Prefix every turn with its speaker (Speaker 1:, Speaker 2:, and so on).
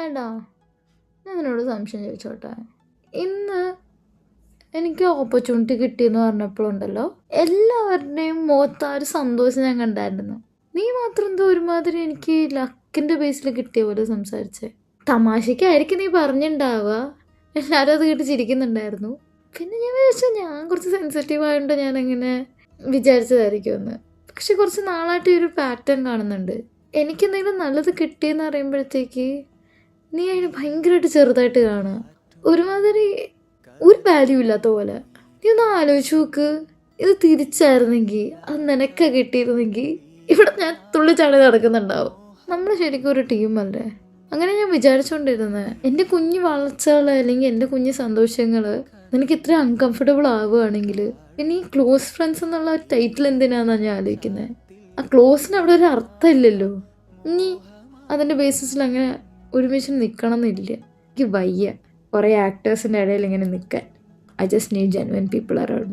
Speaker 1: ഏട്ടാ, ഞാൻ നിന്നോട് സംശയം ചോദിച്ചോട്ടെ. ഇന്ന് എനിക്ക് ഓപ്പർച്യൂണിറ്റി കിട്ടിയെന്ന് പറഞ്ഞപ്പോഴുണ്ടല്ലോ, എല്ലാവരുടെയും മുഖത്ത് ആ ഒരു സന്തോഷം ഞാൻ കണ്ടായിരുന്നു. നീ മാത്രം എന്തോ ഒരുമാതിരി എനിക്ക് ലക്കിൻ്റെ ബേസിൽ കിട്ടിയ പോലെ സംസാരിച്ചേ. തമാശയ്ക്കായിരിക്കും നീ പറഞ്ഞിട്ടുണ്ടാവുക, എല്ലാവരും അത് കേട്ട് ചിരിക്കുന്നുണ്ടായിരുന്നു. പിന്നെ ഞാൻ വിചാരിച്ചു ഞാൻ കുറച്ച് സെൻസിറ്റീവ് ആയതുകൊണ്ട് ഞാനങ്ങനെ വിചാരിച്ചതായിരിക്കുമെന്ന്. പക്ഷെ കുറച്ച് നാളായിട്ട് ഈ ഒരു പാറ്റേൺ കാണുന്നുണ്ട്. എനിക്കെന്തെങ്കിലും നല്ലത് കിട്ടിയെന്ന് അറിയുമ്പോഴത്തേക്ക് നീ അതിന് ഭയങ്കരമായിട്ട് ചെറുതായിട്ട് കാണുക, ഒരുമാതിരി ഒരു വാല്യൂ ഇല്ലാത്ത പോലെ. നീ ഒന്ന് ആലോചിച്ച് നോക്ക്, ഇത് തിരിച്ചായിരുന്നെങ്കിൽ, അത് നിനക്ക് കിട്ടിയിരുന്നെങ്കിൽ ഇവിടെ ഞാൻ തുള്ളിച്ചാടി നടക്കുന്നുണ്ടാവും. നമ്മൾ ശരിക്കും ഒരു ടീമല്ലേ? അങ്ങനെ ഞാൻ വിചാരിച്ചുകൊണ്ടിരുന്നത്. എൻ്റെ കുഞ്ഞു വളർച്ചകൾ അല്ലെങ്കിൽ എൻ്റെ കുഞ്ഞു സന്തോഷങ്ങൾ നിനക്ക് ഇത്ര അൺകംഫർട്ടബിൾ ആവുകയാണെങ്കിൽ പിന്നെ ഈ ക്ലോസ് ഫ്രണ്ട്സ് എന്നുള്ള ടൈറ്റിൽ എന്തിനാണെന്നാണ് ഞാൻ ആലോചിക്കുന്നത്. ആ ക്ലോസിന് അവിടെ ഒരു അർത്ഥമില്ലല്ലോ. ഇനി അതിൻ്റെ ബേസിസിൽ അങ്ങനെ ഒരുമിച്ച് നിൽക്കണം എന്നില്ല. എനിക്ക് വയ്യ കുറേ ആക്ടേഴ്സിൻ്റെ ഇടയിൽ ഇങ്ങനെ നിൽക്കാൻ. I just need genuine people around.